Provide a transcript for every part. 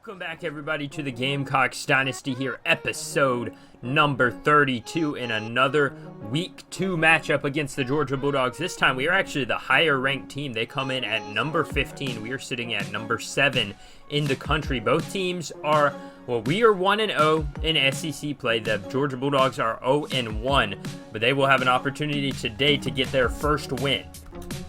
Welcome back, everybody, to the Gamecocks Dynasty here, episode number 32 in another Week 2 matchup against the Georgia Bulldogs. This time, we are actually the higher-ranked team. They come in at number 15. We are sitting at number 7 in the country. Both teams are, well, we are 1-0 in SEC play. The Georgia Bulldogs are 0-1, but they will have an opportunity today to get their first win.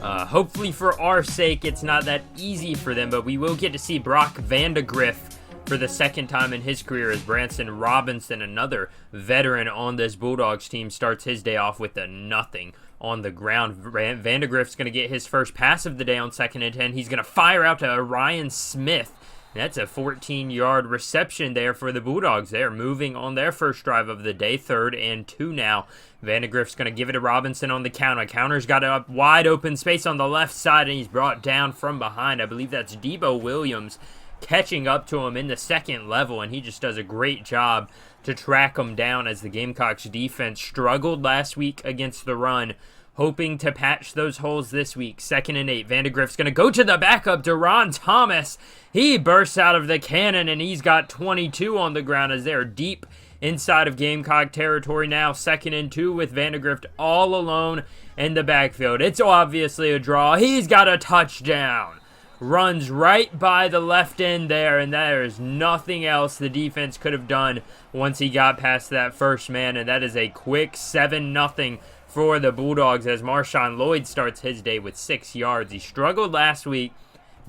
Hopefully for our sake, it's not that easy for them, but we will get to see Brock Vandegrift for the second time in his career as Branson Robinson, another veteran on this Bulldogs team, starts his day off with a nothing on the ground. Vandegrift's going to get his first pass of the day on 2nd and 10. He's going to fire out to Ryan Smith. That's a 14-yard reception there for the Bulldogs. They're moving on their first drive of the day, 3rd and 2 now. Vandegrift's going to give it to Robinson on the counter. Counter's got a wide open space on the left side, and he's brought down from behind. I believe that's Debo Williams catching up to him in the second level, and he just does a great job to track him down as the Gamecocks defense struggled last week against the run, hoping to patch those holes this week. 2nd and 8. Vandegrift's going to go to the backup, Deron Thomas. He bursts out of the cannon, and he's got 22 on the ground as they're deep inside of Gamecock territory now. 2nd and 2 with Vandegrift all alone in the backfield. It's obviously a draw. He's got a touchdown. Runs right by the left end there, and there is nothing else the defense could have done once he got past that first man, and that is a quick 7-0 for the Bulldogs as Marshawn Lloyd starts his day with 6 yards. He struggled last week,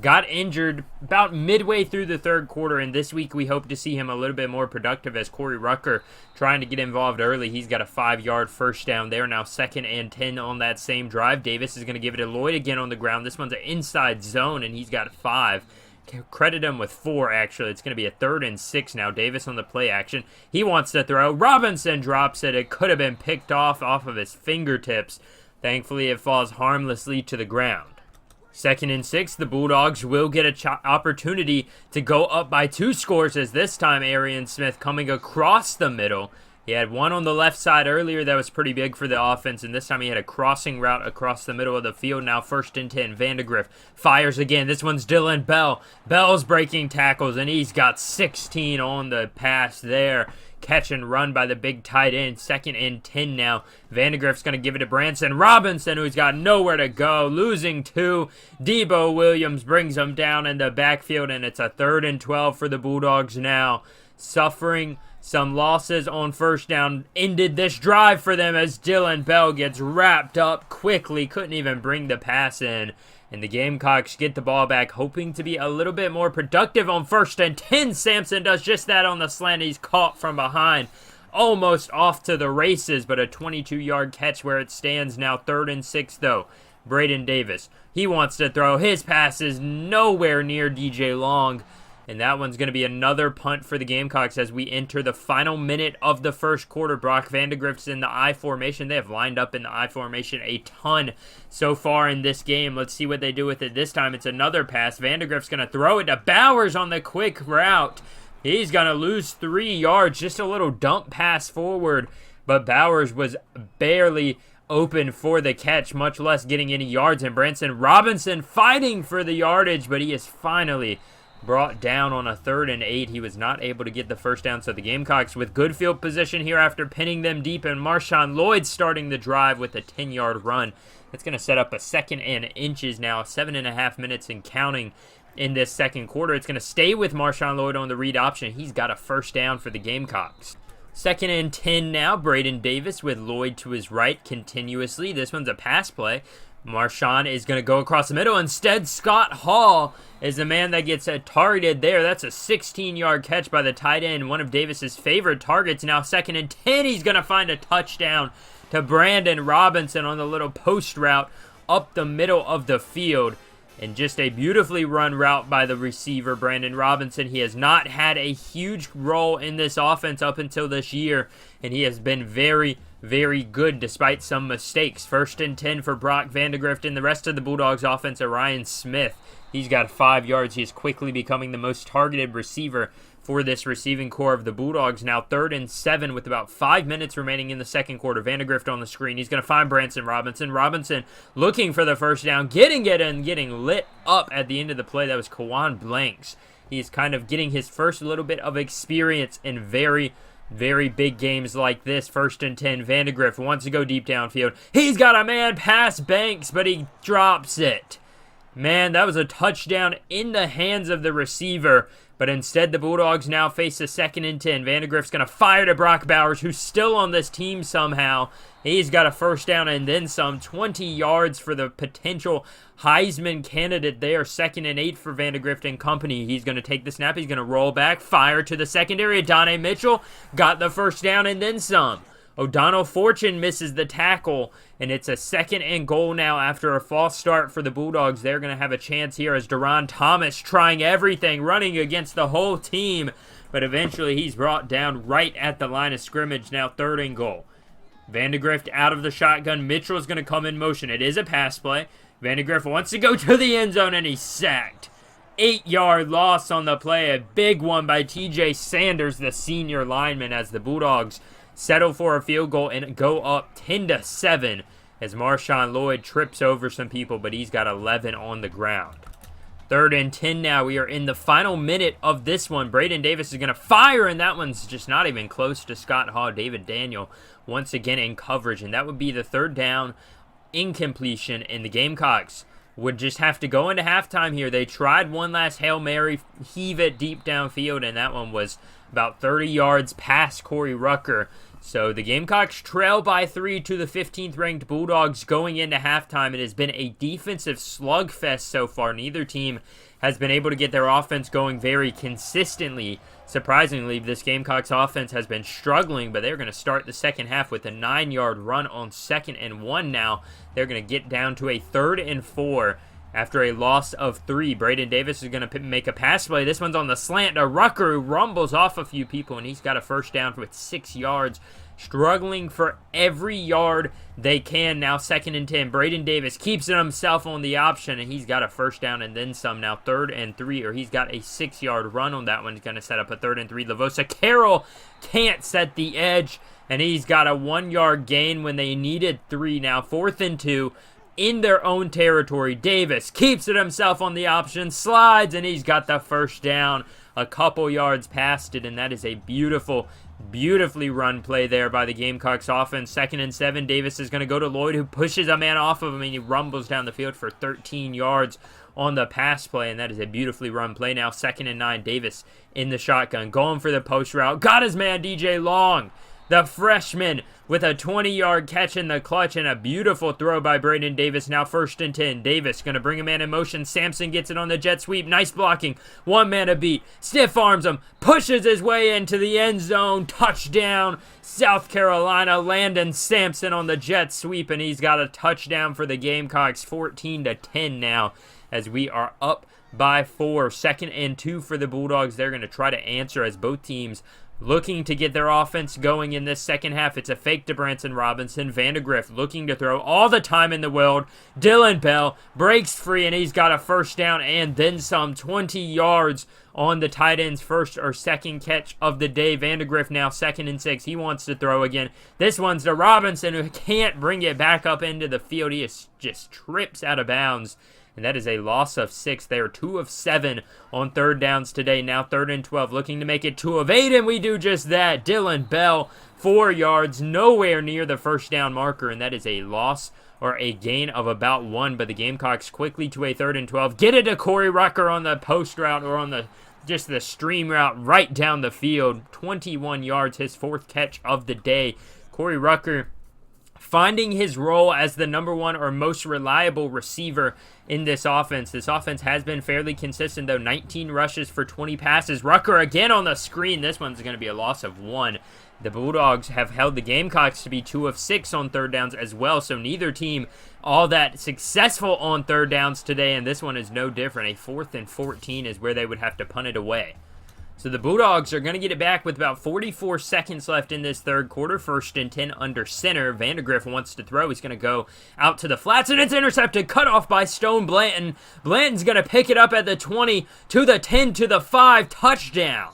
got injured about midway through the third quarter, and this week we hope to see him a little bit more productive as Corey Rucker trying to get involved early. He's got a 5-yard first down there. Now 2nd and 10 on that same drive. Davis is going to give it to Lloyd again on the ground. This one's an inside zone, and he's got 5. Credit him with 4, actually. It's going to be a 3rd and 6 now. Davis on the play action. He wants to throw. Robinson drops it. It could have been picked off of his fingertips. Thankfully, it falls harmlessly to the ground. 2nd and 6, the Bulldogs will get an opportunity to go up by 2 scores as this time Arian Smith coming across the middle. He had one on the left side earlier that was pretty big for the offense, and this time he had a crossing route across the middle of the field. Now 1st and 10, Vandegrift fires again. This one's Dylan Bell. Bell's breaking tackles, and he's got 16 on the pass there. Catch and run by the big tight end. 2nd and 10 now. Vandegrift's going to give it to Branson Robinson, who's got nowhere to go. Losing 2. Debo Williams brings him down in the backfield, and it's a 3rd and 12 for the Bulldogs now. Suffering some losses on first down ended this drive for them as Dylan Bell gets wrapped up quickly. Couldn't even bring the pass in. And the Gamecocks get the ball back, hoping to be a little bit more productive on 1st and 10. Sampson does just that on the slant. He's caught from behind. Almost off to the races, but a 22-yard catch where it stands now. 3rd and 6, though. Braden Davis. He wants to throw. His pass is nowhere near DJ Long. And that one's going to be another punt for the Gamecocks as we enter the final minute of the first quarter. Brock Vandegrift's in the I formation. They have lined up in the I formation a ton so far in this game. Let's see what they do with it this time. It's another pass. Vandegrift's going to throw it to Bowers on the quick route. He's going to lose 3 yards. Just a little dump pass forward. But Bowers was barely open for the catch, much less getting any yards. And Branson Robinson fighting for the yardage, but he is finally brought down on a 3rd and 8. He was not able to get the first down, so the Gamecocks with good field position here after pinning them deep, and Marshawn Lloyd starting the drive with a 10-yard run. It's going to set up a 2nd and inches now, 7.5 minutes and counting in this second quarter. It's going to stay with Marshawn Lloyd on the read option. He's got a first down for the Gamecocks. 2nd and 10 now, Braden Davis with Lloyd to his right continuously. This one's a pass play. Marshawn is going to go across the middle. Instead, Scott Hall is the man that gets targeted there. That's a 16-yard catch by the tight end, one of Davis's favorite targets. Now 2nd and 10, he's going to find a touchdown to Brandon Robinson on the little post route up the middle of the field. And just a beautifully run route by the receiver, Brandon Robinson. He has not had a huge role in this offense up until this year, and he has been very, very good despite some mistakes. 1st and 10 for Brock Vandegrift, and the rest of the Bulldogs offense, Ryan Smith. He's got 5 yards. He is quickly becoming the most targeted receiver for this receiving core of the Bulldogs. Now 3rd and 7 with about 5 minutes remaining in the second quarter. Vandegrift on the screen. He's going to find Branson Robinson. Robinson looking for the first down, getting it and getting lit up at the end of the play. That was Kawan Blanks He's kind of getting his first little bit of experience in very big games like this. 1st and 10. Vandegrift wants to go deep downfield. He's got a man past Banks, but he drops it. Man, that was a touchdown in the hands of the receiver. But instead, the Bulldogs now face a 2nd and 10. Vandegrift's going to fire to Brock Bowers, who's still on this team somehow. He's got a 1st down and then some. 20 yards for the potential Heisman candidate there. 2nd and 8 for Vandegrift and company. He's going to take the snap. He's going to roll back. Fire to the secondary. Adonai Mitchell got the 1st down and then some. O'Donnell Fortune misses the tackle, and it's a 2nd and goal now after a false start for the Bulldogs. They're going to have a chance here as Duron Thomas trying everything, running against the whole team, but eventually he's brought down right at the line of scrimmage. Now 3rd and goal. Vandegrift out of the shotgun. Mitchell's going to come in motion. It is a pass play. Vandegrift wants to go to the end zone, and he's sacked. 8-yard loss on the play. A big one by TJ Sanders, the senior lineman, as the Bulldogs settle for a field goal and go up 10-7 as Marshawn Lloyd trips over some people, but he's got 11 on the ground. 3rd and 10 now. We are in the final minute of this one. Braden Davis is going to fire, and that one's just not even close to Scott Hall. David Daniel once again in coverage, and that would be the 3rd down incompletion, and the Gamecocks would just have to go into halftime here. They tried one last Hail Mary, heave it deep downfield, and that one was about 30 yards past Corey Rucker. So the Gamecocks trail by 3 to the 15th ranked Bulldogs going into halftime. It has been a defensive slugfest so far. Neither team has been able to get their offense going very consistently. Surprisingly, this Gamecocks offense has been struggling, but they're going to start the second half with a 9-yard run on 2nd and 1 now. They're going to get down to a 3rd and 4 after a loss of 3. Braden Davis is going to make a pass play. This one's on the slant to Rucker, who rumbles off a few people, and he's got a 1st down with 6 yards. Struggling for every yard they can now. 2nd and 10. Braden Davis keeps it himself on the option, and he's got a 1st down and then some. Now 3rd and 3, or he's got a 6-yard run on that one. He's going to set up a 3rd and 3. Lavosa Carroll can't set the edge, and he's got a 1-yard gain when they needed 3. Now 4th and 2. In their own territory. Davis keeps it himself on the option, slides, and he's got the 1st down a couple yards past it, and that is a beautifully run play there by the Gamecocks offense. 2nd and 7. Davis is going to go to Lloyd, who pushes a man off of him, and he rumbles down the field for 13 yards on the pass play, and that is a beautifully run play. Now 2nd and 9. Davis in the shotgun, going for the post route. Got his man DJ Long, the freshman, with a 20-yard catch in the clutch and a beautiful throw by Braden Davis. Now 1st and 10. Davis going to bring a man in motion. Sampson gets it on the jet sweep. Nice blocking. One man a beat. Stiff arms him. Pushes his way into the end zone. Touchdown, South Carolina. Landon Sampson on the jet sweep, and he's got a touchdown for the Gamecocks. 14-10 now as we are up by 4. 2nd and 2 for the Bulldogs. They're going to try to answer as both teams looking to get their offense going in this second half. It's a fake to Branson Robinson. Vandegrift looking to throw all the time in the world. Dylan Bell breaks free, and he's got a 1st down and then some. 20 yards on the tight end's 1st or 2nd catch of the day. Vandegrift now 2nd and 6. He wants to throw again. This one's to Robinson, who can't bring it back up into the field. He just trips out of bounds. And that is a loss of 6. They are 2 of 7 on 3rd downs today. Now 3rd and 12, looking to make it 2 of 8, and we do just that. Dylan Bell, 4 yards, nowhere near the 1st down marker, and that is a loss or a gain of about 1. But the Gamecocks quickly to a 3rd and 12. Get it to Corey Rucker on the post route, or on the stream route right down the field. 21 yards, his 4th catch of the day. Corey Rucker finding his role as the number 1 or most reliable receiver in this offense. This offense has been fairly consistent, though. 19 rushes for 20 passes. Rucker again on the screen. This one's going to be a loss of 1. The Bulldogs have held the Gamecocks to be 2 of 6 on 3rd downs as well, so neither team all that successful on 3rd downs today, and this one is no different. A 4th and 14 is where they would have to punt it away. So the Bulldogs are going to get it back with about 44 seconds left in this 3rd quarter. 1st and 10 under center. Vandegrift wants to throw. He's going to go out to the flats, and it's intercepted. Cut off by Stone Blanton. Blanton's going to pick it up at the 20, to the 10, to the 5. Touchdown.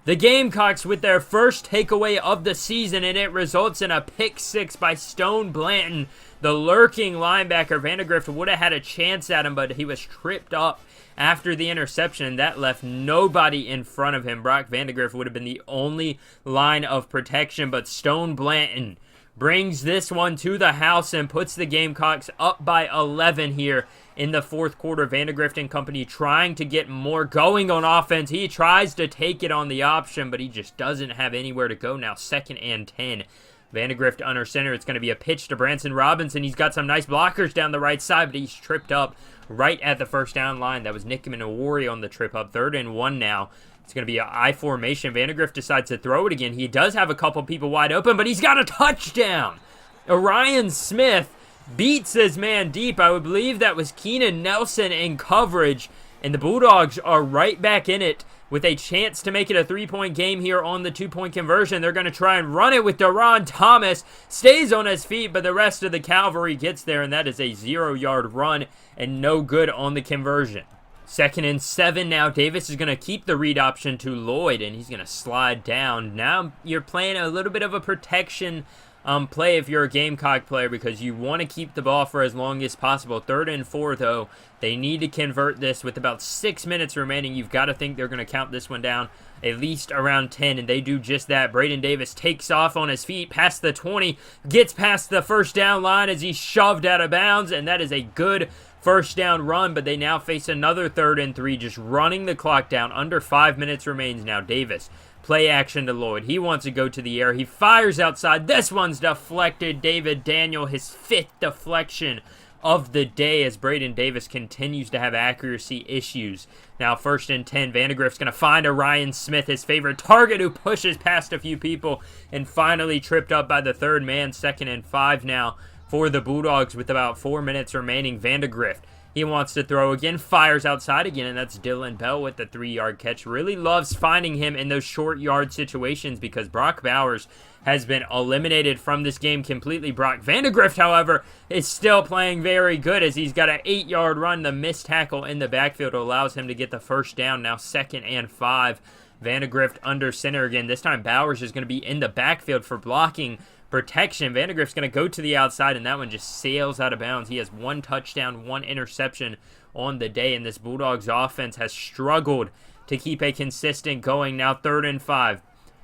The Gamecocks with their first takeaway of the season, and it results in a pick 6 by Stone Blanton. The lurking linebacker, Vandegrift, would have had a chance at him, but he was tripped up after the interception, and that left nobody in front of him. Brock Vandegrift would have been the only line of protection, but Stone Blanton brings this one to the house and puts the Gamecocks up by 11 here in the fourth quarter. Vandegrift and company trying to get more going on offense. He tries to take it on the option, but he just doesn't have anywhere to go now. 2nd and 10. Vandegrift under center. It's going to be a pitch to Branson Robinson. He's got some nice blockers down the right side, but he's tripped up right at the first down line. That was Nick Minowari on the trip up. 3rd and 1 now. It's going to be an I formation. Vandegrift decides to throw it again. He does have a couple people wide open, but he's got a touchdown. Orion Smith beats his man deep. I would believe that was Keenan Nelson in coverage, and the Bulldogs are right back in it with a chance to make it a 3-point game here on the 2-point conversion. They're going to try and run it with Deron Thomas. Stays on his feet, but the rest of the cavalry gets there, and that is a 0-yard run and no good on the conversion. 2nd and 7 now. Davis is going to keep the read option to Lloyd, and he's going to slide down. Now you're playing a little bit of a protection play if you're a Gamecock player, because you want to keep the ball for as long as possible. 3rd and 4, though. They need to convert this with about 6 minutes remaining. You've got to think they're going to count this one down at least around 10, and they do just that. Braden Davis takes off on his feet past the 20, gets past the first down line as he's shoved out of bounds, and that is a good first down run, but they now face another 3rd and 3, just running the clock down. Under 5 minutes remains now. Davis, play action to Lloyd. He wants to go to the air. He fires outside. This one's deflected. David Daniel, his 5th deflection of the day, as Braden Davis continues to have accuracy issues. Now 1st and 10. Vandegrift's going to find Orion Smith, his favorite target, who pushes past a few people and finally tripped up by the 3rd man. 2nd and 5 now for the Bulldogs with about 4 minutes remaining. Vandegrift, he wants to throw again, fires outside again, and that's Dylan Bell with the 3-yard catch. Really loves finding him in those short yard situations because Brock Bowers has been eliminated from this game completely. Brock Vandegrift, however, is still playing very good as he's got an 8-yard run. The missed tackle in the backfield allows him to get the first down. Now 2nd and 5. Vandegrift under center again. This time Bowers is going to be in the backfield for blocking protection. Vandegrift's going to go to the outside, and that one just sails out of bounds. He has 1 touchdown, 1 interception on the day, and this Bulldogs offense has struggled to keep a consistent going. Now 3rd and 5.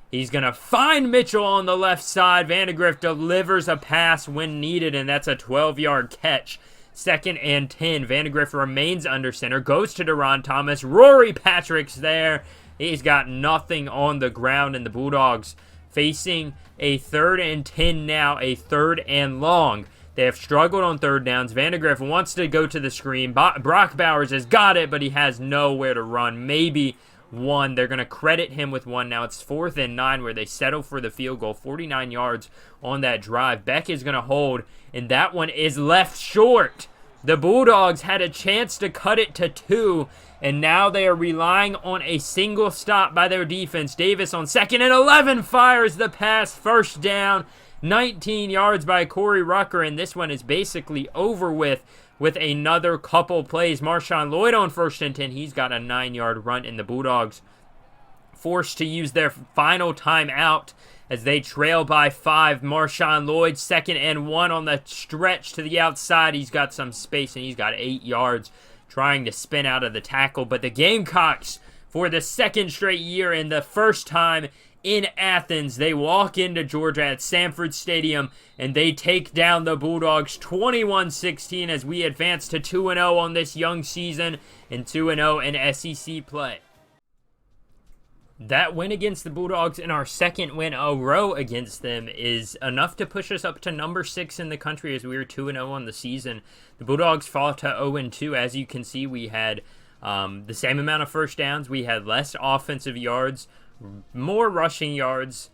He's going to find Mitchell on the left side. Vandegrift delivers a pass when needed, and that's a 12-yard catch. 2nd and 10. Vandegrift remains under center, goes to Deron Thomas. Rory Patrick's there. He's got nothing on the ground, and the Bulldogs facing a 3rd and 10 now, a 3rd and long. They have struggled on 3rd downs. Vandegrift wants to go to the screen. Brock Bowers has got it, but he has nowhere to run. Maybe 1. They're going to credit him with 1. Now it's 4th and 9 where they settle for the field goal. 49 yards on that drive. Beck is going to hold, and that one is left short. The Bulldogs had a chance to cut it to 2, and now they are relying on a single stop by their defense. Davis on 2nd and 11 fires the pass. First down, 19 yards by Corey Rucker, and this one is basically over with another couple plays. Marshawn Lloyd on 1st and 10. He's got a 9-yard run, and the Bulldogs forced to use their final timeout as they trail by 5. Marshawn Lloyd, 2nd and 1 on the stretch to the outside. He's got some space, and he's got 8 yards trying to spin out of the tackle. But the Gamecocks, for the 2nd straight year and the first time in Athens, they walk into Georgia at Sanford Stadium, and they take down the Bulldogs 21-16 as we advance to 2-0 on this young season and 2-0 in SEC play. That win against the Bulldogs and our 2nd win a row against them is enough to push us up to number 6 in the country as we were 2-0 on the season. The Bulldogs fall to 0-2. As you can see, we had the same amount of first downs. We had less offensive yards, more rushing yards,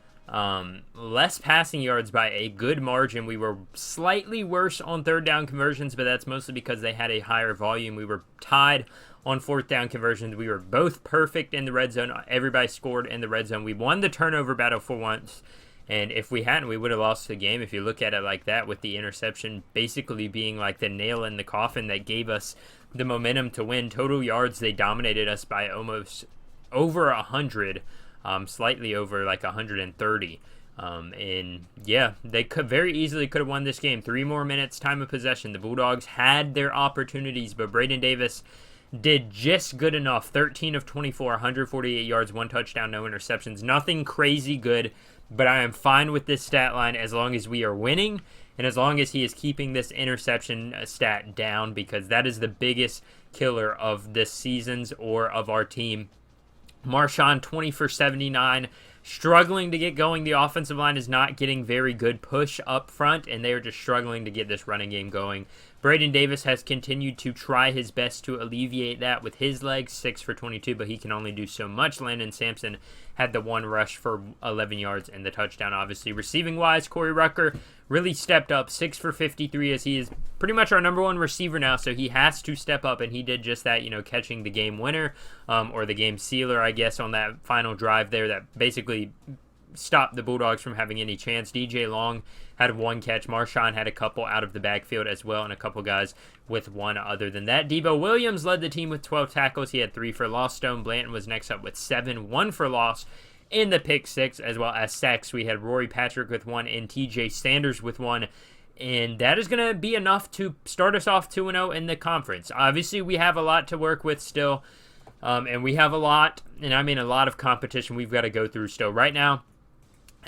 less passing yards by a good margin. We were slightly worse on 3rd down conversions, but that's mostly because they had a higher volume. We were tied on 4th down conversions. We were both perfect in the red zone. Everybody scored in the red zone. We won the turnover battle for once, and if we hadn't, we would have lost the game if you look at it like that, with the interception basically being like the nail in the coffin that gave us the momentum to win. Total yards, they dominated us by almost over 100, slightly over like 130. And yeah, they could very easily could have won this game. 3 more minutes, time of possession. The Bulldogs had their opportunities, but Braden Davis did just good enough. 13 of 24, 148 yards, 1 touchdown, no interceptions. Nothing crazy good, but I am fine with this stat line as long as we are winning and as long as he is keeping this interception stat down, because that is the biggest killer of this season's or of our team. Marshawn, 20 for 79, struggling to get going. The offensive line is not getting very good push up front, and they are just struggling to get this running game going. Braden Davis has continued to try his best to alleviate that with his legs, 6 for 22, but he can only do so much. Landon Sampson had the 1 rush for 11 yards and the touchdown, obviously. Receiving-wise, Corey Rucker really stepped up, 6 for 53, as he is pretty much our number 1 receiver now, so he has to step up, and he did just that, catching the game winner, or the game sealer, I guess, on that final drive there that basically stopped the Bulldogs from having any chance. DJ Long had 1 catch. Marshawn had a couple out of the backfield as well, and a couple guys with 1 other than that. Debo Williams led the team with 12 tackles. He had 3 for loss. Stone Blanton was next up with 7, 1 for loss in the pick 6, as well as sacks. We had Rory Patrick with 1 and TJ Sanders with 1. And that is going to be enough to start us off 2-0 in the conference. Obviously, we have a lot to work with still. And we have a lot, and I mean a lot of competition we've got to go through still. Right now,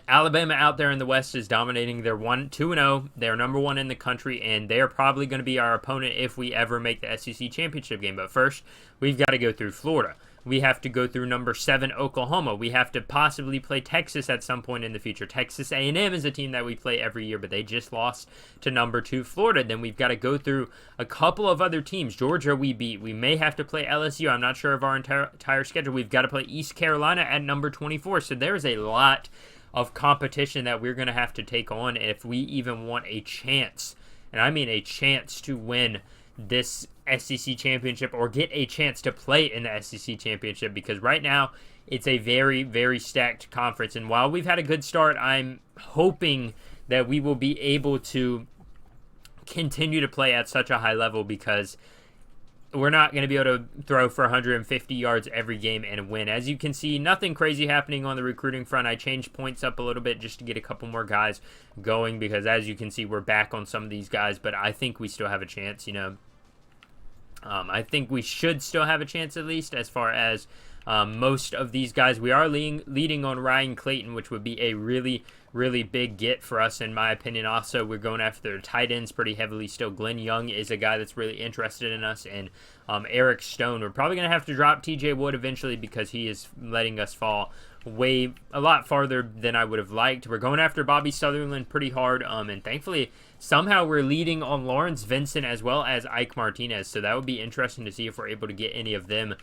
Alabama out there in the West is dominating. They're 2-0. They're number 1 in the country, and they're probably going to be our opponent if we ever make the SEC championship game. But first, we've got to go through Florida. We have to go through number 7, Oklahoma. We have to possibly play Texas at some point in the future. Texas A&M is a team that we play every year, but they just lost to number 2, Florida. Then we've got to go through a couple of other teams. Georgia we beat. We may have to play LSU. I'm not sure of our entire schedule. We've got to play East Carolina at number 24. So there's a lot of competition that we're going to have to take on if we even want a chance, and I mean a chance to win this SEC championship or get a chance to play in the SEC championship, because right now it's a very, very stacked conference. And while we've had a good start, I'm hoping that we will be able to continue to play at such a high level, because we're not going to be able to throw for 150 yards every game and win. As you can see, nothing crazy happening on the recruiting front. I changed points up a little bit just to get a couple more guys going, because as you can see, we're back on some of these guys, but I think we still have a chance, I think we should still have a chance, at least as far as most of these guys. We are leading on Ryan Clayton, which would be a really, really big get for us, in my opinion. Also, we're going after the tight ends pretty heavily still. Glenn Young is a guy that's really interested in us, and Eric Stone. We're probably going to have to drop TJ Wood eventually, because he is letting us fall a lot farther than I would have liked. We're going after Bobby Sutherland pretty hard, and thankfully somehow we're leading on Lawrence Vincent as well as Ike Martinez, so that would be interesting to see if we're able to get any of them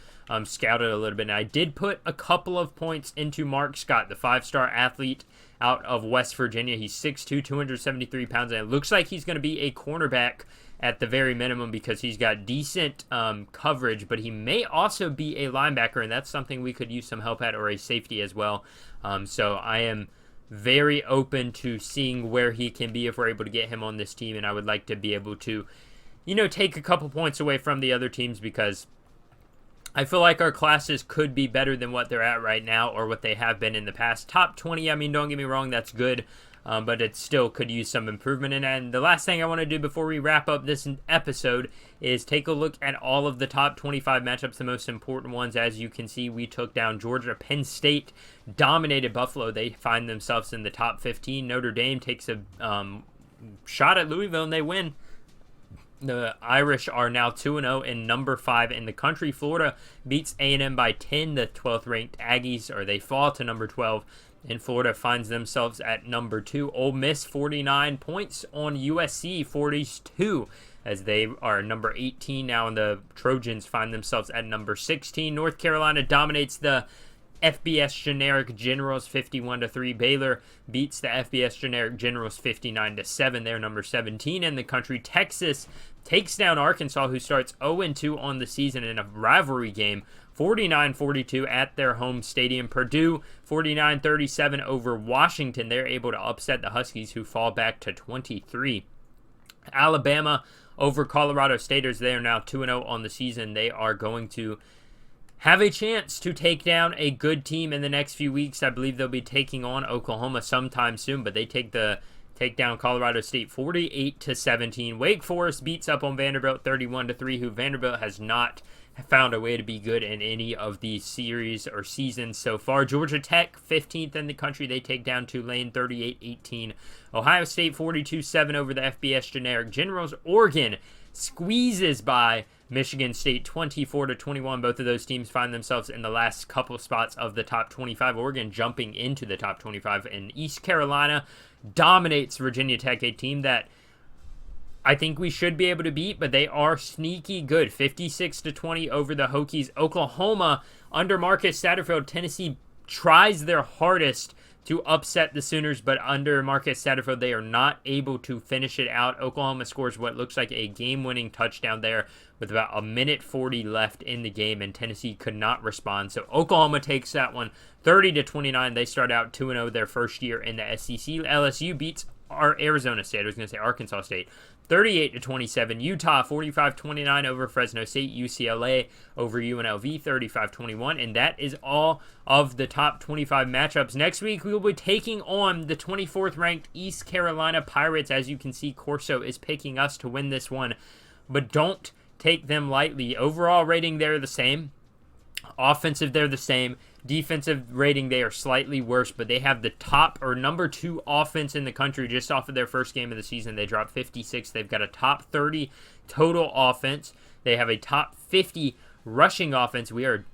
scouted a little bit. Now, I did put a couple of points into Mark Scott, the 5-star athlete out of West Virginia. He's 6'2", 273 pounds, and it looks like he's going to be a cornerback at the very minimum, because he's got decent coverage, but he may also be a linebacker, and that's something we could use some help at, or a safety as well. So I am very open to seeing where he can be if we're able to get him on this team, and I would like to be able to, take a couple points away from the other teams, because I feel like our classes could be better than what they're at right now, or what they have been in the past. Top 20, I mean, don't get me wrong, that's good. But it still could use some improvement. And the last thing I want to do before we wrap up this episode is take a look at all of the top 25 matchups, the most important ones. As you can see, we took down Georgia. Penn State dominated Buffalo. They find themselves in the top 15. Notre Dame takes a shot at Louisville, and they win. The Irish are now 2-0 and number 5 in the country. Florida beats A&M by 10. The 12th ranked Aggies, or they fall to number 12. And Florida finds themselves at number 2. Ole Miss 49 points on USC 42, as they are number 18 now, and the Trojans find themselves at number 16. North Carolina dominates the FBS Generic Generals 51-3. Baylor beats the FBS Generic Generals 59-7. They're number 17 in the country. Texas takes down Arkansas, who starts 0-2 on the season in a rivalry game, 49-42 at their home stadium. Purdue 49-37 over Washington. They're able to upset the Huskies, who fall back to 23. Alabama over Colorado Staters. They are now 2-0 on the season. They are going to have a chance to take down a good team in the next few weeks. I believe they'll be taking on Oklahoma sometime soon, but they take down Colorado State 48-17. Wake Forest beats up on Vanderbilt 31-3, who Vanderbilt has not found a way to be good in any of these series or seasons so far. Georgia Tech, 15th in the country, they take down Tulane 38-18. Ohio State 42-7 over the FBS Generic Generals. Oregon squeezes by Michigan State 24-21. Both of those teams find themselves in the last couple spots of the top 25. Oregon jumping into the top 25. And East Carolina dominates Virginia Tech, a team that I think we should be able to beat, but they are sneaky good. 56-20 over the Hokies. Oklahoma, under Marcus Satterfield, Tennessee tries their hardest to upset the Sooners, but under Marcus Satterfield, they are not able to finish it out. Oklahoma scores what looks like a game-winning touchdown there with about 1:40 left in the game, and Tennessee could not respond. So Oklahoma takes that one 30-29. They start out 2-0 their first year in the SEC. LSU beats Arizona State. I was going to say Arkansas State. 38-27. Utah 45-29 over Fresno State. UCLA over UNLV 35-21. And that is all of the top 25 matchups. Next week we will be taking on the 24th ranked East Carolina Pirates. As you can see, Corso is picking us to win this one, but don't take them lightly. Overall rating, they're the same. Offensive, they're the same. Defensive rating, they are slightly worse, but they have the top or number 2 offense in the country just off of their first game of the season. They dropped 56. They've got a top 30 total offense. They have a top 50 rushing offense. We are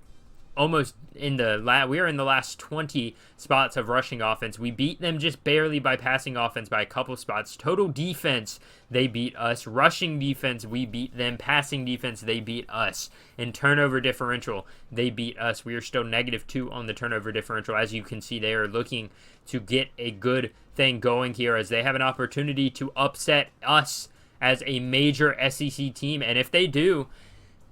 almost in the last 20 spots of rushing offense. We beat them just barely by passing offense by a couple spots. Total defense, they beat us. Rushing defense, we beat them. Passing defense, they beat us. In turnover differential, they beat us. We are still -2 on the turnover differential. As you can see, they are looking to get a good thing going here as they have an opportunity to upset us as a major SEC team. And if they do,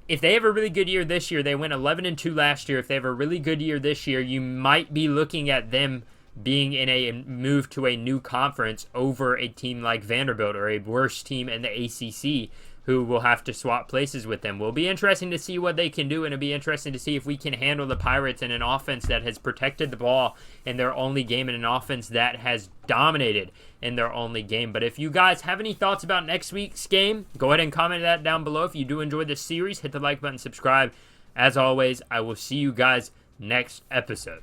if they have a really good year this year, they went 11-2 last year. If they have a really good year this year, you might be looking at them being in a move to a new conference over a team like Vanderbilt or a worse team in the ACC who will have to swap places with them. Will be interesting to see what they can do, and it'll be interesting to see if we can handle the Pirates in an offense that has protected the ball in their only game and an offense that has dominated in their only game. But if you guys have any thoughts about next week's game, go ahead and comment that down below. If you do enjoy this series, hit the like button, subscribe. As always, I will see you guys next episode.